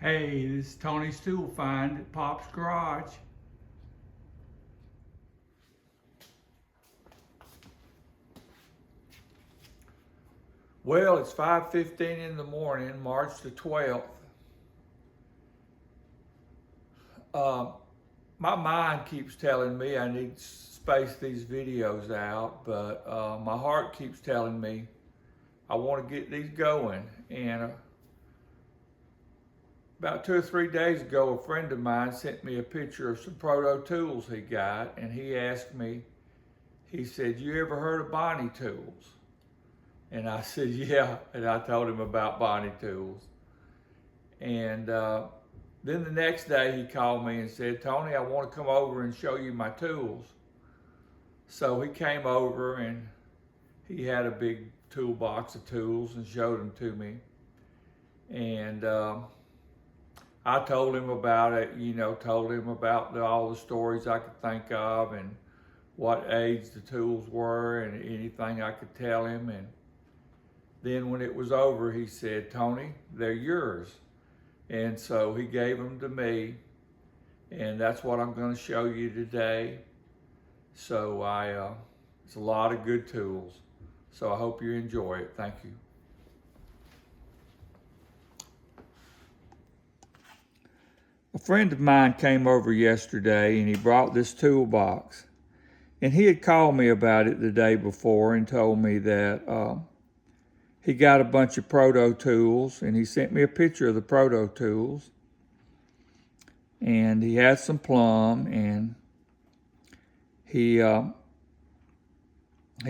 Hey, this is Tony's Tool Find at Pop's Garage. Well, it's 5:15 in the morning, March the 12th. My mind keeps telling me I need to space these videos out, but my heart keeps telling me I want to get these going. And about 2 or 3 days ago, a friend of mine sent me a picture of some Proto tools he got, and he asked me, he said, "You ever heard of Bonnie Tools?" And I said, "Yeah," and I told him about Bonnie Tools. And then the next day he called me and said, "Tony, I want to come over and show you my tools." So he came over and he had a big toolbox of tools and showed them to me. And I told him about it, told him about all the stories I could think of and what age the tools were and anything I could tell him. And then when it was over, he said, "Tony, they're yours." And so he gave them to me, and that's what I'm going to show you today. So it's a lot of good tools. So I hope you enjoy it. Thank you. A friend of mine came over yesterday and he brought this toolbox. And he had called me about it the day before and told me that he got a bunch of Proto tools, and he sent me a picture of the Proto tools. And he had some plumb, and he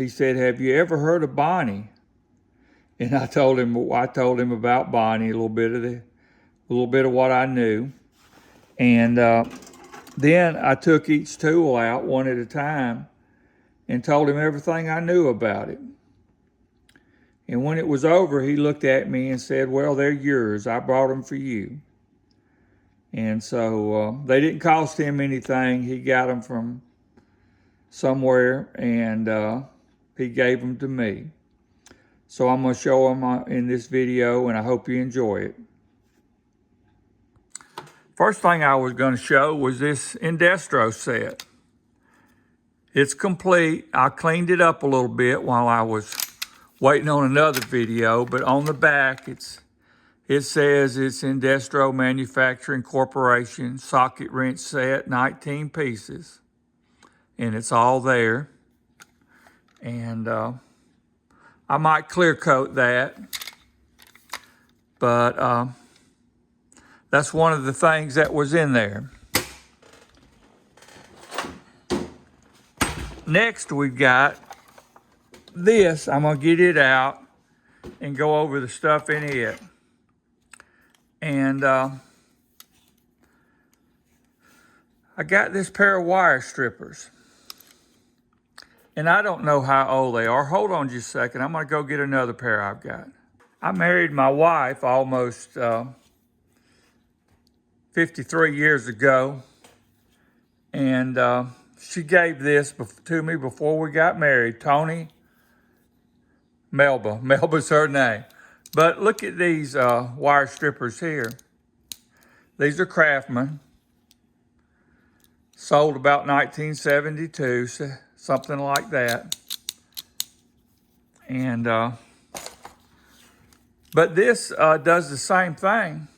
said, "Have you ever heard of Bonnie?" And I told him about Bonnie, a little bit of what I knew. And then I took each tool out one at a time and told him everything I knew about it. And when it was over, he looked at me and said, "Well, they're yours. I brought them for you." And so they didn't cost him anything. He got them from somewhere, and he gave them to me. So I'm going to show them in this video, and I hope you enjoy it. First thing I was going to show was this Indestro set. It's complete. I cleaned it up a little bit while I was waiting on another video, but on the back it says it's Indestro Manufacturing Corporation socket wrench set, 19 pieces, and it's all there. And I might clear coat that, but that's one of the things that was in there. Next, we've got this. I'm gonna get it out and go over the stuff in it. And I got this pair of wire strippers. And I don't know how old they are. Hold on just a second. I'm gonna go get another pair I've got. I married my wife almost 53 years ago. And she gave this to me before we got married. Tony, Melba. Melba's her name. But look at these wire strippers here. These are Craftsman. Sold about 1972, something like that. And but this does the same thing.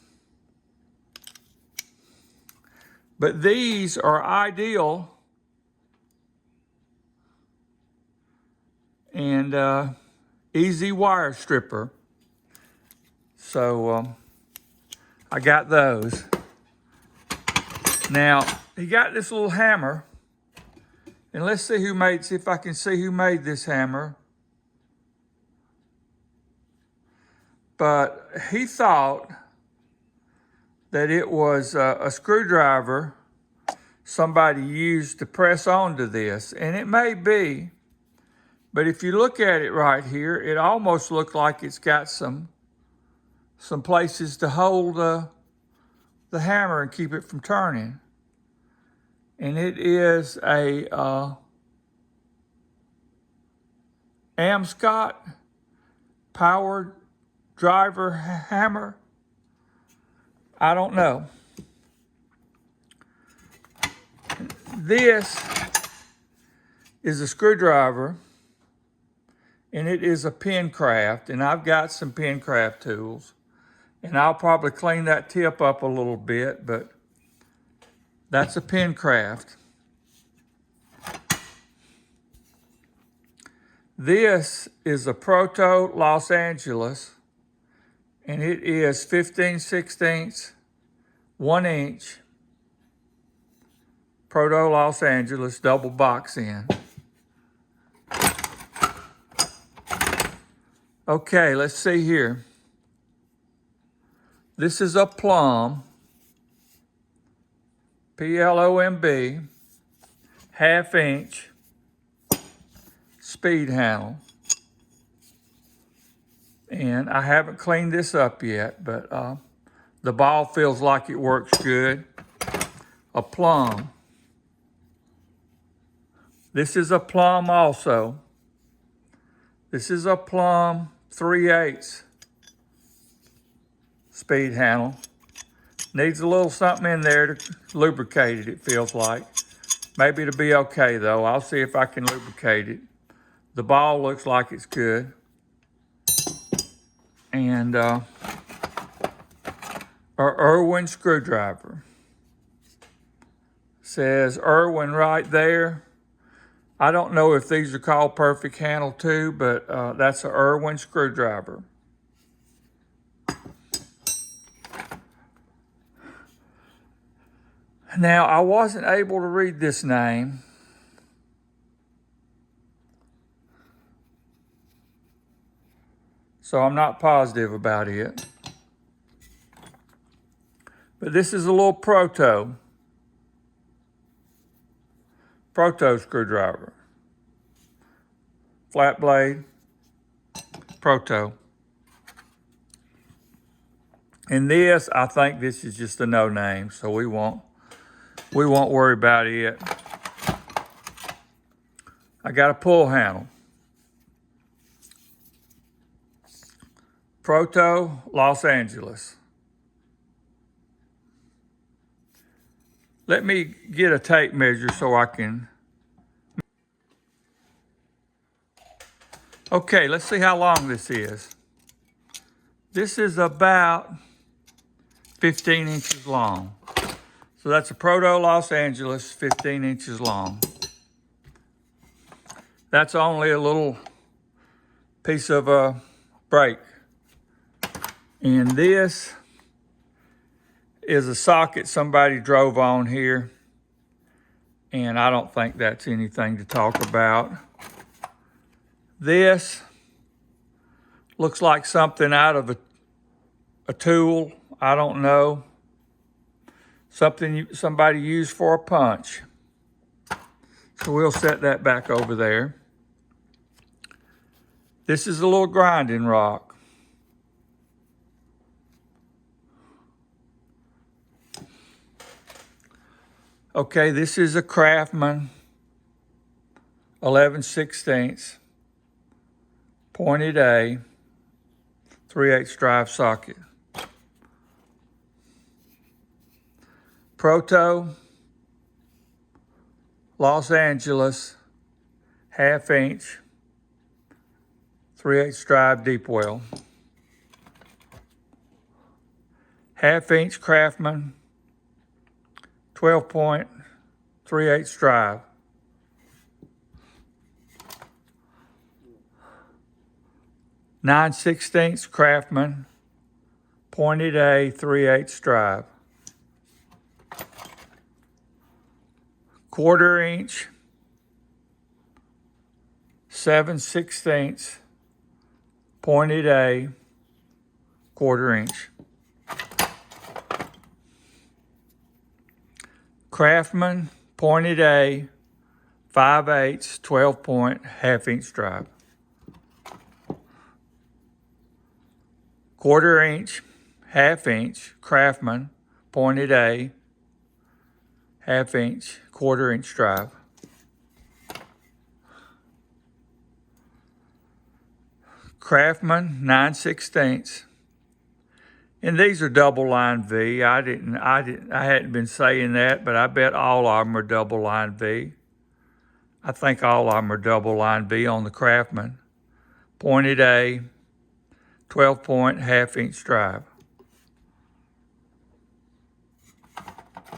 But these are ideal and easy wire stripper. So I got those. Now, he got this little hammer. And let's see see if I can see who made this hammer. But he thought that it was a screwdriver somebody used to press onto this. And it may be, but if you look at it right here, it almost looks like it's got some places to hold the hammer and keep it from turning. And it is a Amscott powered driver hammer. I don't know. This is a screwdriver, and it is a Pencraft, and I've got some Pencraft tools, and I'll probably clean that tip up a little bit, but that's a Pencraft. This is a Proto Los Angeles, and it is 15/16 1 inch Proto Los Angeles double box end. Okay, let's see here. This is a Plumb, Plomb, 1/2 inch speed handle. And I haven't cleaned this up yet, but the ball feels like it works good. A Plumb. This is a Plumb also. This is a Plumb 3/8 speed handle. Needs a little something in there to lubricate it, it feels like. Maybe it'll be okay though. I'll see if I can lubricate it. The ball looks like it's good. And our Irwin screwdriver. Says Irwin right there. I don't know if these are called perfect handle too, but that's an Irwin screwdriver. Now, I wasn't able to read this name. So I'm not positive about it. But this is a little Proto screwdriver. Flat blade, Proto. And this, I think this is just a no name, so we won't worry about it. I got a pull handle. Proto Los Angeles. Let me get a tape measure so I can. Okay, let's see how long this is. This is about 15 inches long. So that's a Proto Los Angeles, 15 inches long. That's only a little piece of a brake. And this is a socket somebody drove on here. And I don't think that's anything to talk about. This looks like something out of a tool. I don't know. Something somebody used for a punch. So we'll set that back over there. This is a little grinding rock. Okay, this is a Craftsman 11/16 pointed A 3/8 drive socket. Proto Los Angeles 1/2 inch 3/8 drive deep well. 1/2 inch Craftsman 12-point 3/8 drive. Nine 9/16 Craftsman pointed A 3/8 drive. 1/4 inch 7/16 pointed A 1/4 inch. Craftsman pointed A 5/8 12-point 1/2 inch drive. 1/4 inch 1/2 inch Craftsman pointed A 1/2 inch 1/4 inch drive. Craftsman 9/16 And these are double line V. I hadn't been saying that, but I bet all of them are double line V. I think all of them are double line V on the Craftsman. Pointed A, 12-point, half-inch drive.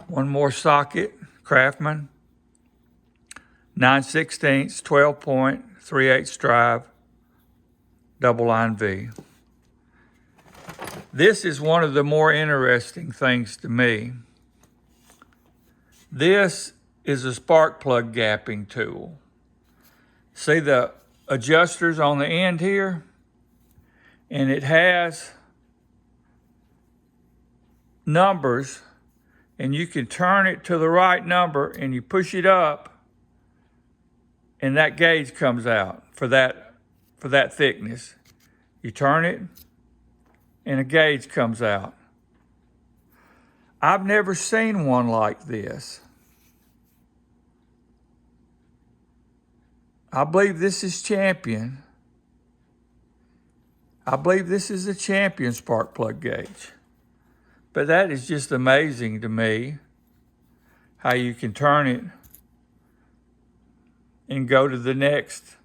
One more socket, Craftsman. 9/16, 12-point, 3/8 drive, double line V. This is one of the more interesting things to me. This is a spark plug gapping tool. See the adjusters on the end here? And it has numbers, and you can turn it to the right number and you push it up and that gauge comes out for that thickness. You turn it and a gauge comes out. I've never seen one like this. I believe this is Champion. I believe this is a Champion spark plug gauge. But that is just amazing to me, how you can turn it and go to the next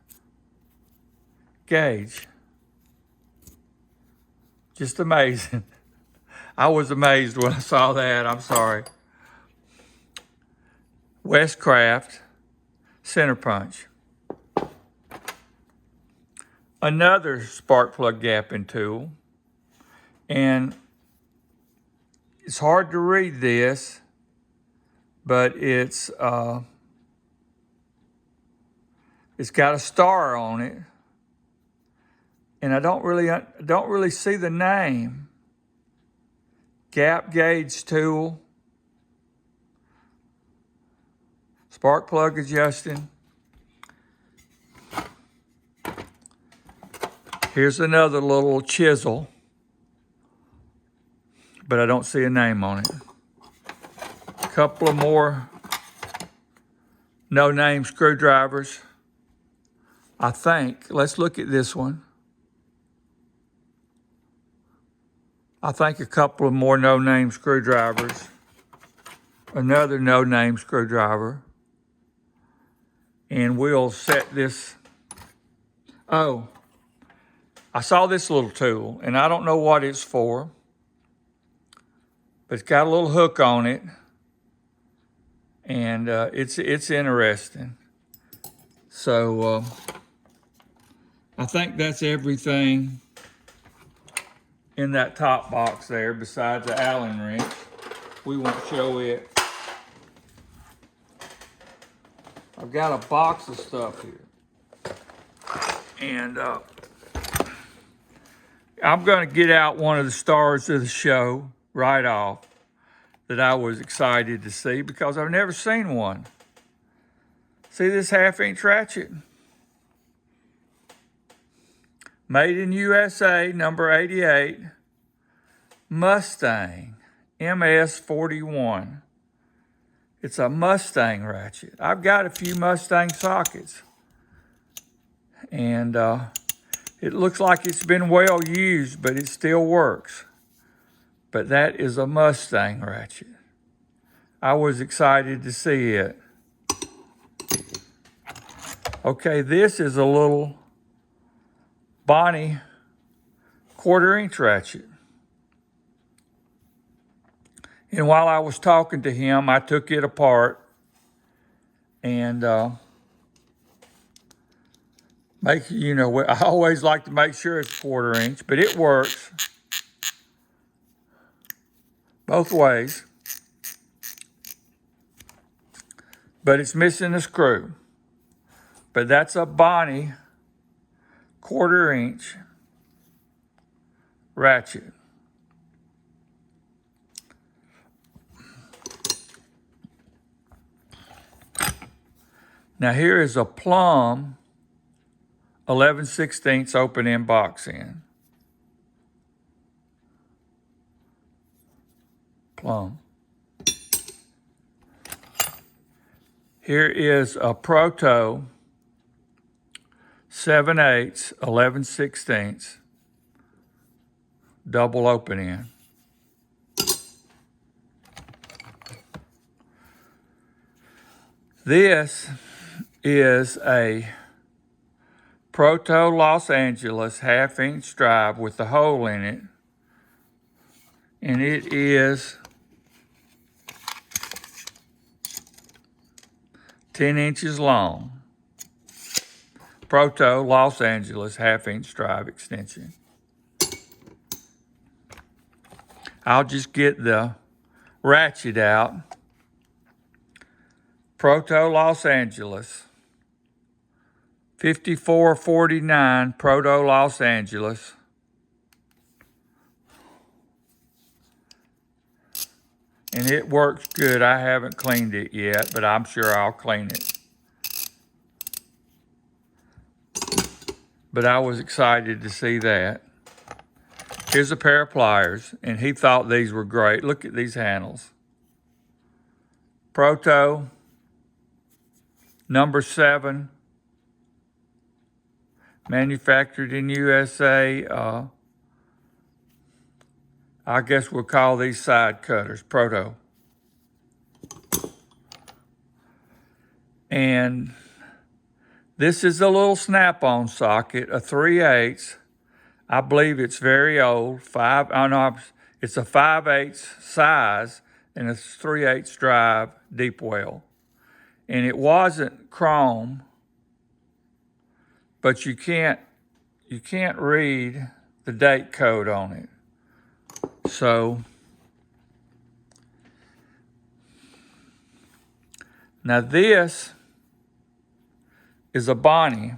gauge. Just amazing. I was amazed when I saw that, I'm sorry. Westcraft center punch. Another spark plug gapping tool. And it's hard to read this, but it's got a star on it. And I don't really see the name. Gap gauge tool. Spark plug adjusting. Here's another little chisel, but I don't see a name on it. A couple of more no-name screwdrivers. I think, let's look at this one. I think a couple of more no-name screwdrivers. Another no-name screwdriver. And we'll set this. Oh, I saw this little tool, and I don't know what it's for, but it's got a little hook on it, and it's interesting. So I think that's everything in that top box there, besides the Allen wrench. We won't show it. I've got a box of stuff here, and I'm going to get out one of the stars of the show right off that I was excited to see because I've never seen one. See this half-inch ratchet? Made in USA, number 88, Mustang, MS41. It's a Mustang ratchet. I've got a few Mustang sockets, and it looks like it's been well used, but it still works. But that is a Mustang ratchet. I was excited to see it. Okay, this is a little Bonnie 1/4-inch ratchet. And while I was talking to him, I took it apart and I always like to make sure it's 1/4-inch, but it works both ways. But it's missing a screw. But that's a Bonnie 1/4-inch ratchet. Now here is a Plumb 11/16 open end box end. Plumb. Here is a Proto 7/8 11/16 double open end. This is a Proto Los Angeles 1/2-inch drive with a hole in it. And it is 10 inches long. Proto Los Angeles 1/2-inch drive extension. I'll just get the ratchet out. Proto Los Angeles. 5449 Proto Los Angeles. And it works good. I haven't cleaned it yet, but I'm sure I'll clean it. But I was excited to see that. Here's a pair of pliers, and he thought these were great. Look at these handles. Proto, number 7, manufactured in USA. I guess we'll call these side cutters, Proto. And this is a little snap-on socket, a 3/8. I believe it's very old. It's a 5/8 size and a 3/8 drive deep well. And it wasn't chrome, but you can't read the date code on it. So now this is a Bonnie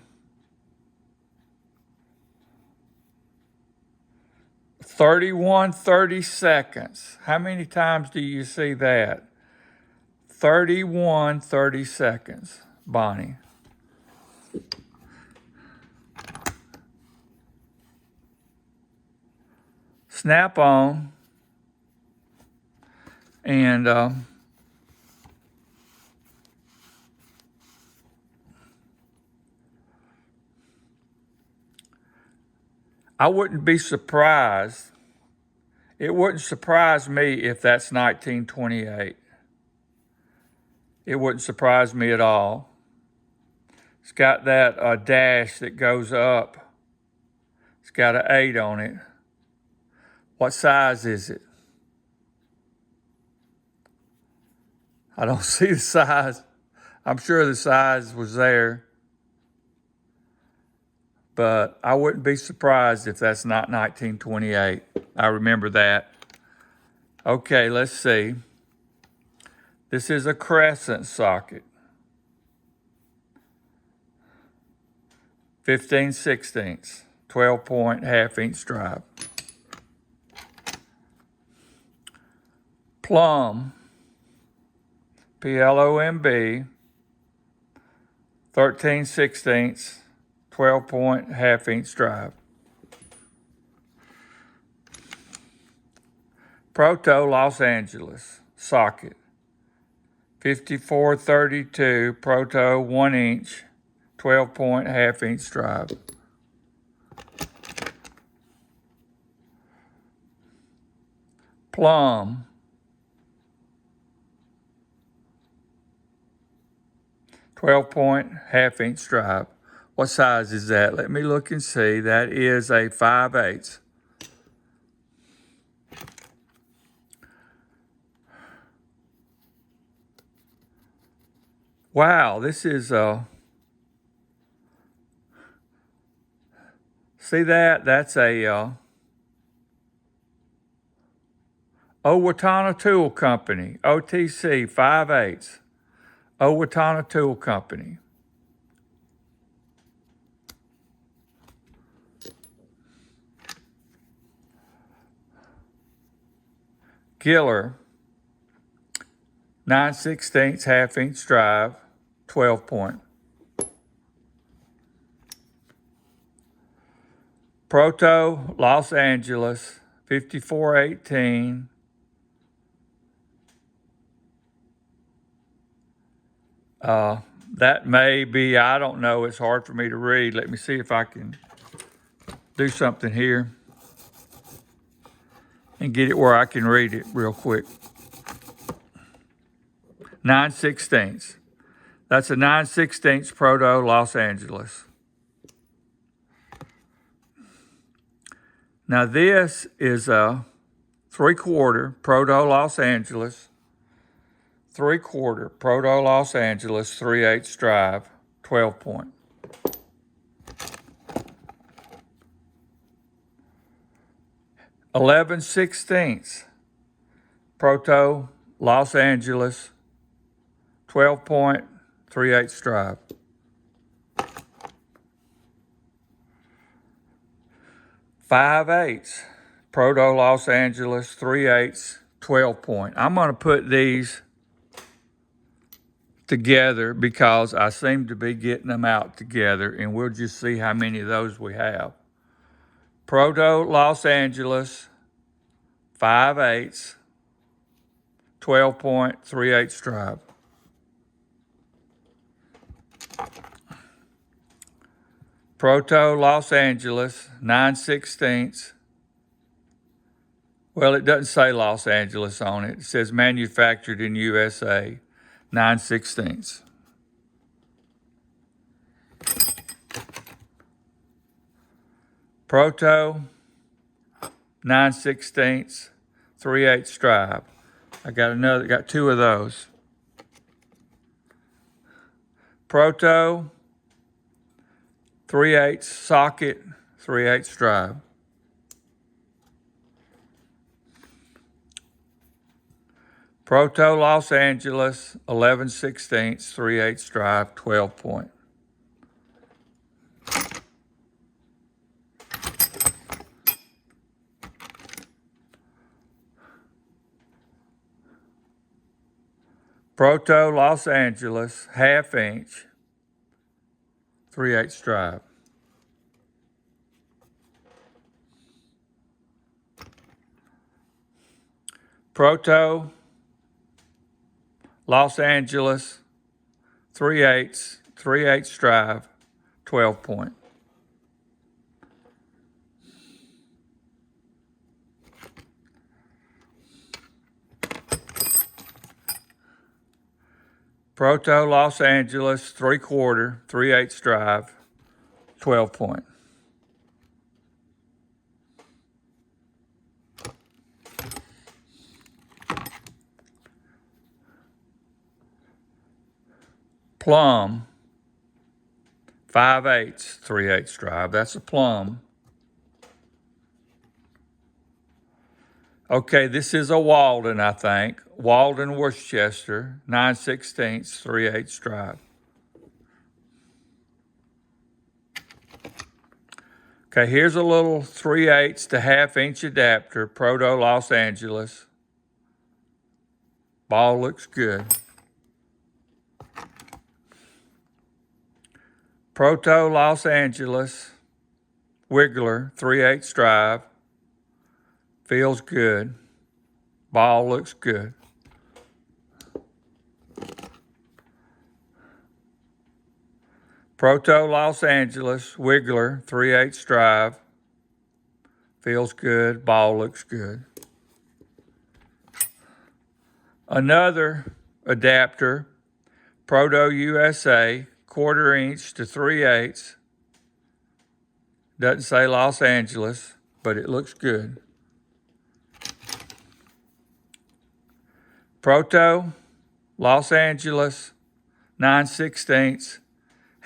31 30 seconds. How many times do you see that? 31 30 seconds, Bonnie. Snap on. And I wouldn't be surprised. It wouldn't surprise me if that's 1928. It wouldn't surprise me at all. It's got that dash that goes up. It's got an 8 on it. What size is it? I don't see the size. I'm sure the size was there. But I wouldn't be surprised if that's not 1928. I remember that. Okay, let's see. This is a crescent socket. 15/16, 12-point 1/2-inch drive. Plumb, PLOMB, 13/16, 12-point 1/2-inch drive. Proto Los Angeles socket, 5432 Proto 1-inch, 12-point 1/2-inch drive. Plumb, .12 1/2-inch drive. What size is that? Let me look and see. That is a 5/8. Wow, this is see that? That's a Owatonna Tool Company, OTC 5/8. Owatonna Tool Company. Giller, 9/16 1/2-inch drive, 12-point. Proto Los Angeles, 5418. That may be, I don't know, it's hard for me to read. Let me see if I can do something here and get it where I can read it real quick. 9/16. That's a 9/16 Proto Los Angeles. Now this is a 3/4 Proto Los Angeles, 3/4 Proto Los Angeles, 3/8 drive, 12 point. (11/16) Proto Los Angeles, 12 point, 3/8 drive. (5/8) Proto Los Angeles, 3/8, 12 point. I'm going to put these together because I seem to be getting them out together, and we'll just see how many of those we have. Proto Los Angeles, 5/8, 12 point, 3/8 drive. Proto Los Angeles, 9/16. Well, it doesn't say Los Angeles on it. It says manufactured in USA, 9/16. Proto, 9/16, 3/8 drive. I got two of those. Proto, 3/8 socket, 3/8 drive. Proto Los Angeles, 11/16, 3/8 drive, 12 point. Proto Los Angeles, 1/2 inch, 3/8 drive. Proto Los Angeles, 3/8, 3/8 drive, 12 point. Proto Los Angeles, 3/4, 3/8 drive, 12 point. Plum, 5/8, 3/8 drive. That's a plum. Okay, this is a Walden, I think. Walden Worcester, 9/16, 3/8 drive. Okay, here's a little 3/8 to 1/2 inch adapter, Proto Los Angeles. Ball looks good. Proto Los Angeles, Wiggler, 3/8 drive. Feels good. Ball looks good. Proto Los Angeles, Wiggler, 3/8 drive. Feels good. Ball looks good. Another adapter, Proto USA, 1/4 inch to 3/8. Doesn't say Los Angeles, but it looks good. Proto Los Angeles, 9/16,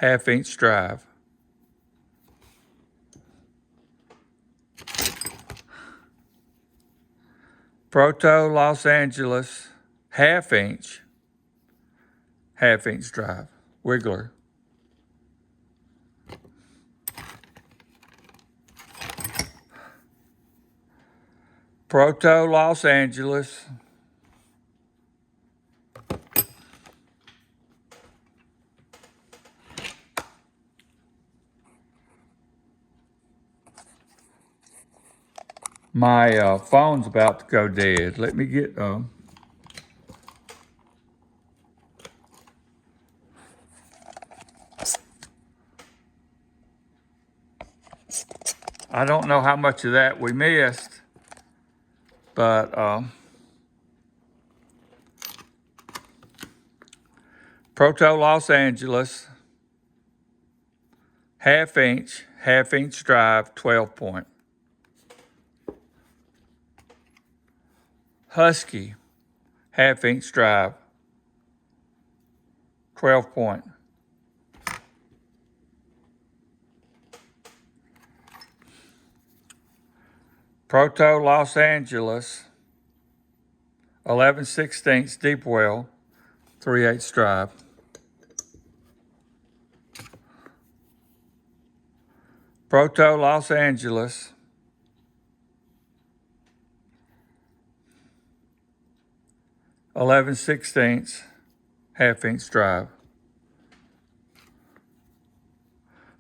1/2 inch drive. Proto Los Angeles, 1/2 inch, 1/2 inch drive. Wiggler. Proto Los Angeles, my phone's about to go dead. Let me get I don't know how much of that we missed, but Proto Los Angeles, half inch drive, 12 point. Husky, half inch drive, 12 point. Proto Los Angeles, 11/16 deep well, 3/8 drive. Proto Los Angeles, 11/16 half inch drive.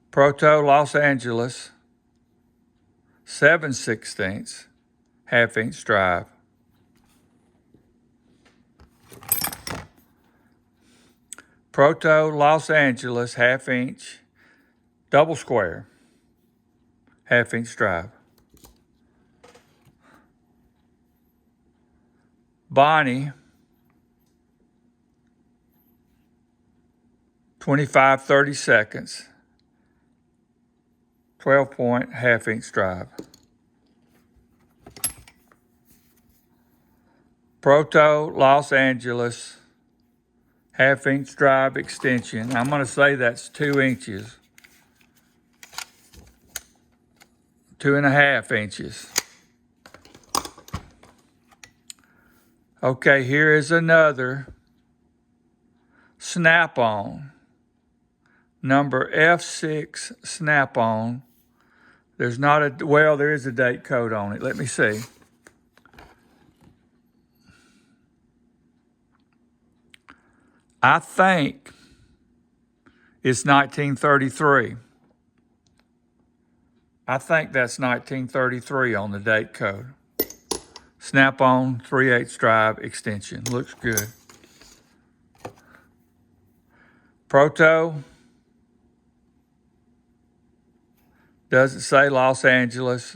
Proto Los Angeles, 7/16 half inch drive. Proto Los Angeles, half inch double square, half inch drive. Bonnie, 25/30 seconds, 12 point, half inch drive. Proto Los Angeles, half inch drive extension. I'm going to say that's 2 inches. 2.5 inches. Okay, here is another Snap-on. Number F6 Snap-on. There's not a, well, there is a date code on it. Let me see. I think it's 1933. I think that's 1933 on the date code. Snap-on 3/8 drive extension. Looks good. Proto. Does it say Los Angeles?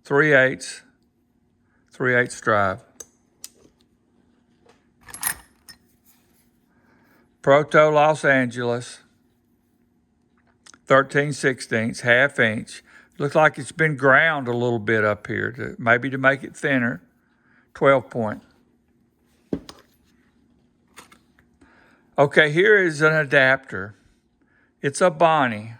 3/8 drive. Proto Los Angeles, 13/16 half inch. Looks like it's been ground a little bit up here, maybe to make it thinner. 12 point. Okay, here is an adapter. It's a Bonnie.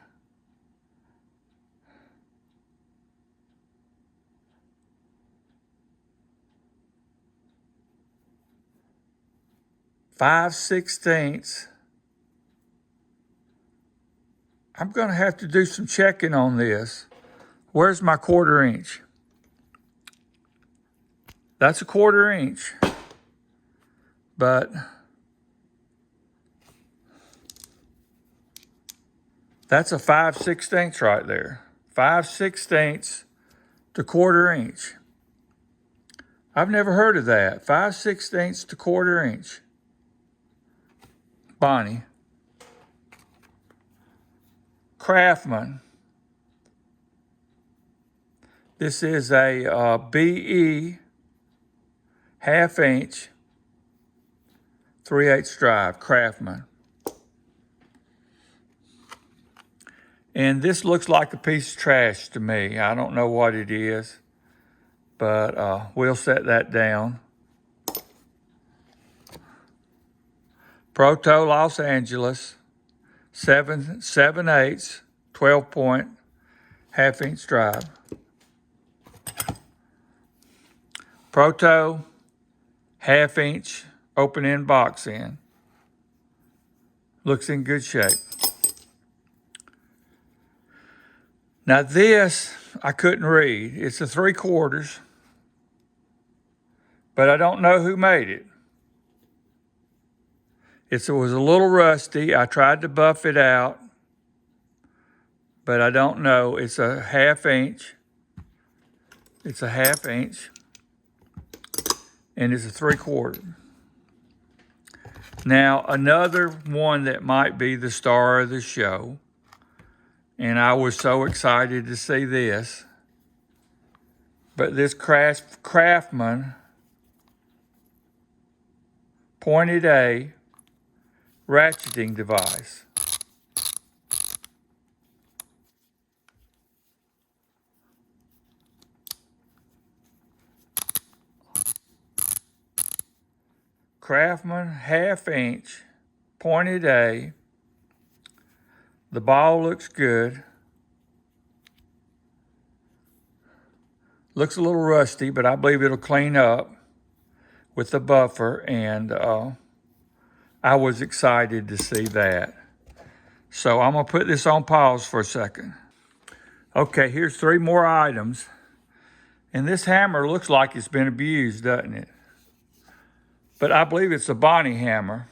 (5/16). I'm going to have to do some checking on this. Where's my 1/4 inch? That's a 1/4 inch. But that's a 5/16 right there. 5/16 to 1/4 inch. I've never heard of that. 5/16 to 1/4 inch. Bonnie. Craftsman. This is a BE half inch 3/8 drive, Craftsman. And this looks like a piece of trash to me. I don't know what it is, but we'll set that down. Proto Los Angeles, 7/8, 12 point, half inch drive. Proto, half inch, open end box end. Looks in good shape. Now this, I couldn't read. It's a 3/4, but I don't know who made it. It was a little rusty. I tried to buff it out, but I don't know. It's a half inch. It's a half inch, and it's a 3/4. Now, another one that might be the star of the show, and I was so excited to see this, but this Craftsman pointed A ratcheting device. Craftsman 1/2 inch pointed A. The ball looks good. Looks a little rusty, but I believe it'll clean up with the buffer, and I was excited to see that. So I'm gonna put this on pause for a second. Okay, here's 3 more items. And this hammer looks like it's been abused, doesn't it? But I believe it's a Bonnie hammer.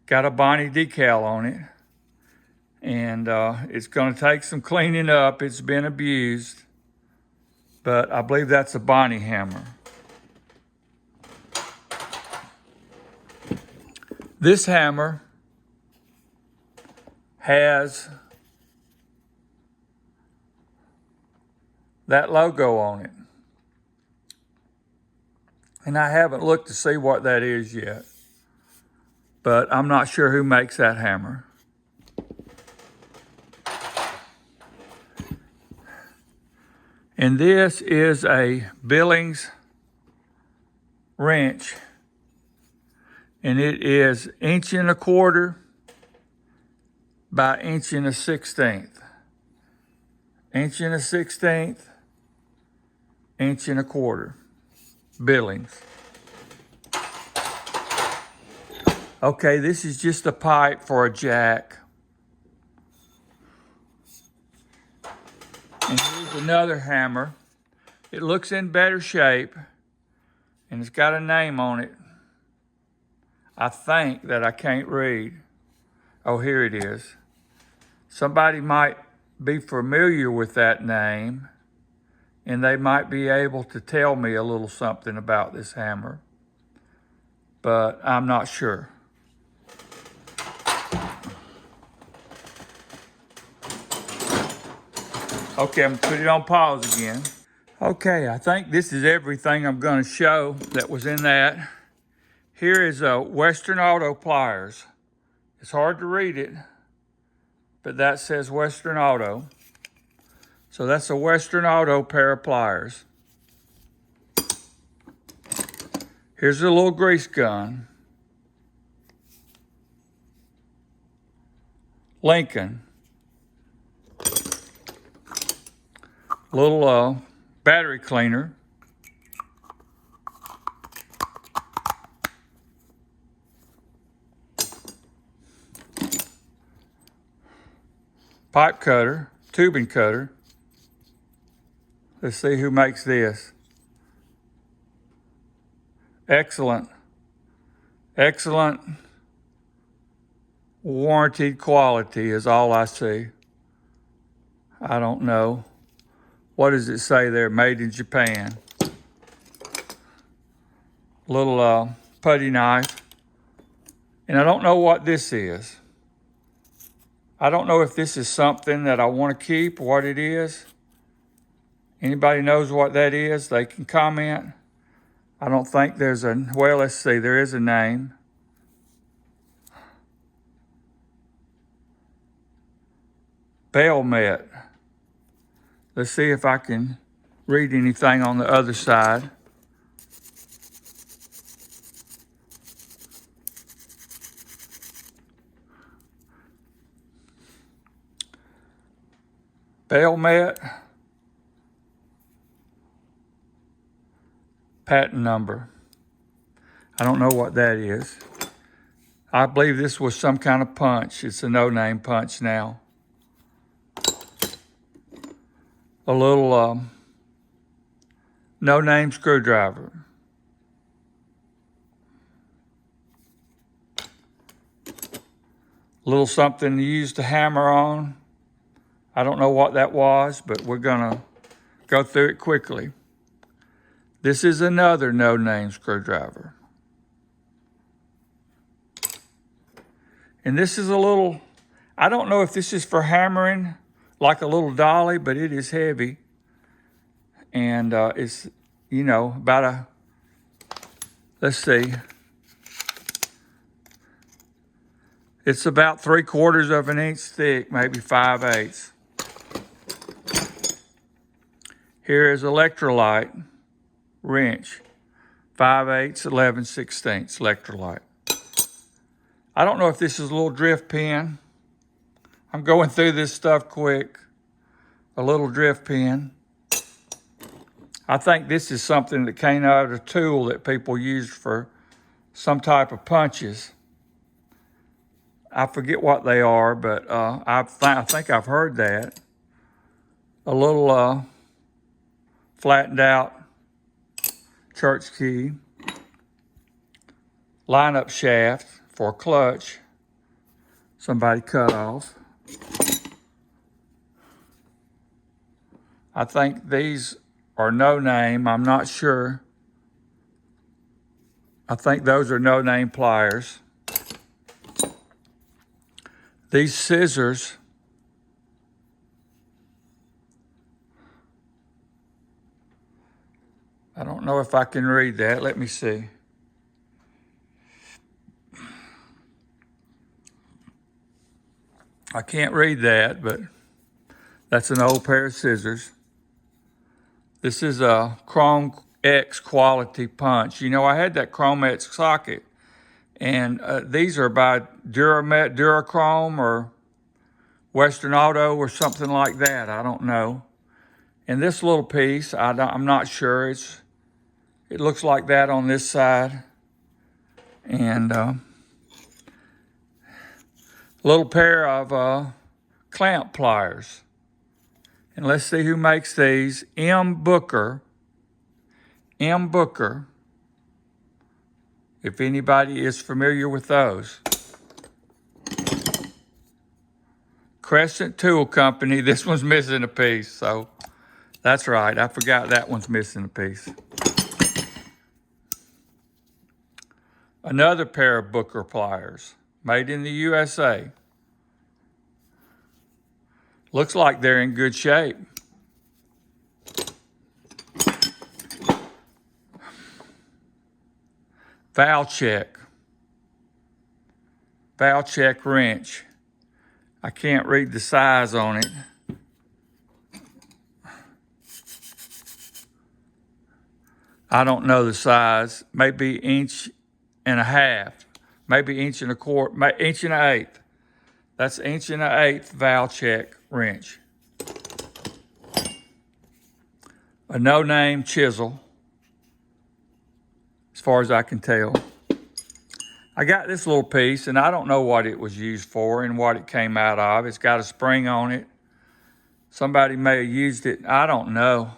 Got a Bonnie decal on it. And it's gonna take some cleaning up. It's been abused. But I believe that's a Bonnie hammer. This hammer has that logo on it. And I haven't looked to see what that is yet. But I'm not sure who makes that hammer. And this is a Billings wrench. And it is 1¼ inch by 1�16". 1�16", 1¼ inch. Billings. Okay, this is just a pipe for a jack. And here's another hammer. It looks in better shape, and it's got a name on it. I think that I can't read. Oh, here it is. Somebody might be familiar with that name, and they might be able to tell me a little something about this hammer, but I'm not sure. Okay, I'm gonna put it on pause again. Okay, I think this is everything I'm gonna show that was in that. Here is a Western Auto pliers. It's hard to read it, but that says Western Auto. So that's a Western Auto pair of pliers. Here's a little grease gun. Lincoln. Little battery cleaner. Pipe cutter, tubing cutter. Let's see who makes this. Excellent. Excellent warranted quality is all I see. I don't know. What does it say there? Made in Japan. Little putty knife. And I don't know what this is. I don't know if this is something that I want to keep or what it is. Anybody knows what that is, they can comment. I don't think there's a, well, let's see, there is a name. Belmet. Let's see if I can read anything on the other side. Belmet. Patent number. I don't know what that is. I believe this was some kind of punch. It's a no-name punch now. A little no-name screwdriver. A little something to use to hammer on. I don't know what that was, but we're gonna go through it quickly. This is another no-name screwdriver. And this is a little, I don't know if this is for hammering, like a little dolly, but it is heavy. And it's, you know, about a, let's see, It's about 3/4 of an inch thick, maybe 5/8. Here is electrolyte wrench, 5/8, 11/16 electrolyte. I don't know if this is a little drift pin. I'm going through this stuff quick. A little drift pin. I think this is something that came out of a tool that people used for some type of punches. I forget what they are, but I think I've heard that. A little flattened out church key. Line-up shaft for a clutch. Somebody cut off. I think these are no name. I'm not sure. I think those are no name pliers. These scissors, I don't know if I can read that. Let me see. I can't read that, but that's an old pair of scissors. This is a Chrome X quality punch. You know, I had that Chrome X socket, and these are by Durachrome or Western Auto or something like that. I don't know. And this little piece, I'm not sure. It looks like that on this side. And a little pair of clamp pliers. And let's see who makes these. M. Booker. M. Booker. If anybody is familiar with those. Crescent Tool Company. This one's missing a piece, so that's right. I forgot that one's missing a piece. Another pair of Booker pliers, made in the USA. Looks like they're in good shape. Valcheck wrench. I can't read the size on it. I don't know the size. Maybe 1.5 inches. Maybe 1.25 inches. 1.8 inches. That's 1.8 inches Valcheck wrench. A no-name chisel, as far as I can tell. I got this little piece, and I don't know what it was used for and what it came out of. It's got a spring on it. Somebody may have used it. I don't know.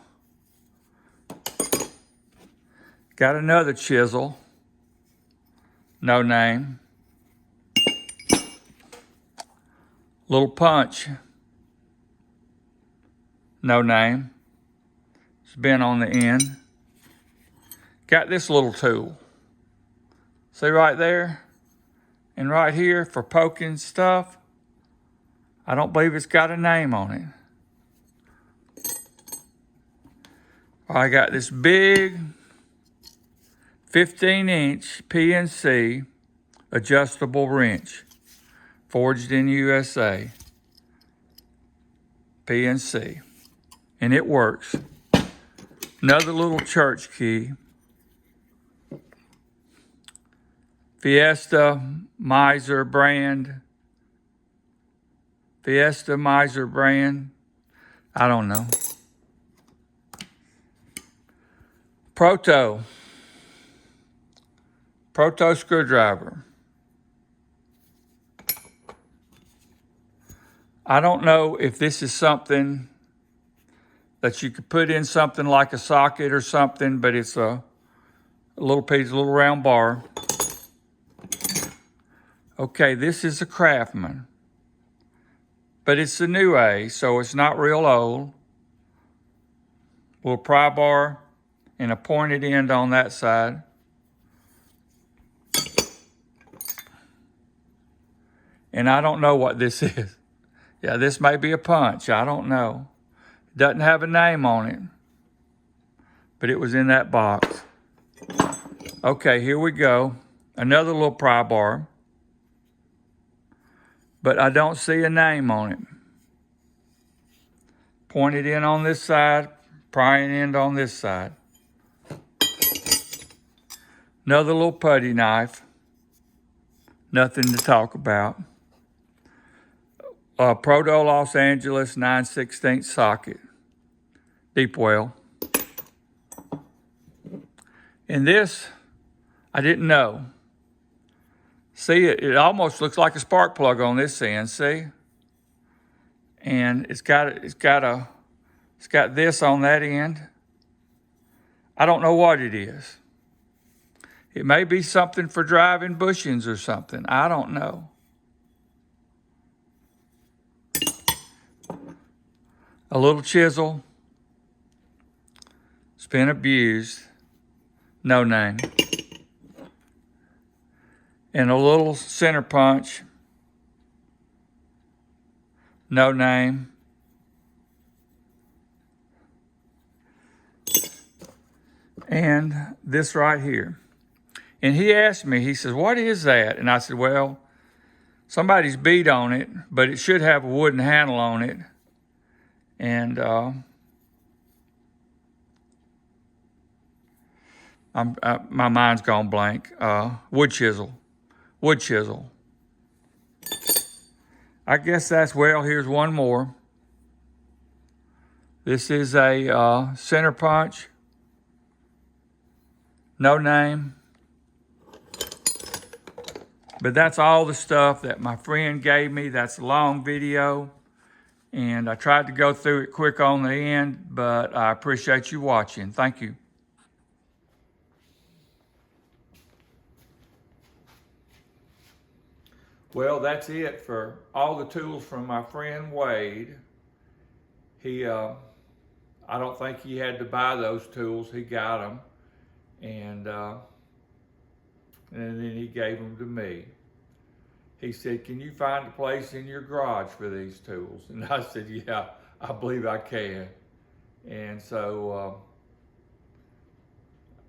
Got another chisel. No name. Little punch. No name. It's been on the end. Got this little tool. See right there? And right here for poking stuff. I don't believe it's got a name on it. I got this big 15-inch PNC adjustable wrench. Forged in USA. PNC. And it works. Another little church key. Fiesta Miser brand. Fiesta Miser brand. I don't know. Proto screwdriver. I don't know if this is something that you could put in something like a socket or something, but it's a little piece, a little round bar. Okay, this is a Craftsman, but it's a new A, so it's not real old. Little pry bar and a pointed end on that side. And I don't know what this is. Yeah, this may be a punch. I don't know. Doesn't have a name on it, but it was in that box. Okay, here we go. Another little pry bar. but I don't see a name on it. Pointed end on this side, prying end on this side. Another little putty knife. Nothing to talk about. Proto Los Angeles 9/16 socket. Deep well. And this, I didn't know. See, it almost looks like a spark plug on this end, see? And it's got this on that end. I don't know what it is. It may be something for driving bushings or something. I don't know. A little chisel. It's been abused. No name. And a little center punch. No name. And this right here. And he asked me, he says, what is that? And I said, well, somebody's beat on it, but it should have a wooden handle on it. And my mind's gone blank. Wood chisel. Wood chisel. I guess that's, well, here's one more. This is a center punch. No name. But that's all the stuff that my friend gave me. That's a long video. And I tried to go through it quick on the end, but I appreciate you watching. Thank you. Well, that's it for all the tools from my friend Wade. I don't think he had to buy those tools. He got them. And then he gave them to me. He said, can you find a place in your garage for these tools? And I said, yeah, I believe I can. And so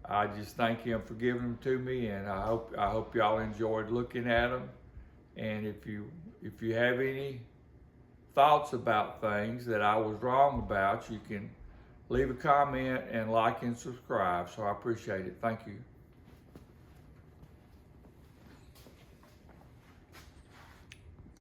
I just thank him for giving them to me, and I hope y'all enjoyed looking at them. And if you have any thoughts about things that I was wrong about, you can leave a comment and like and subscribe. So I appreciate it. Thank you.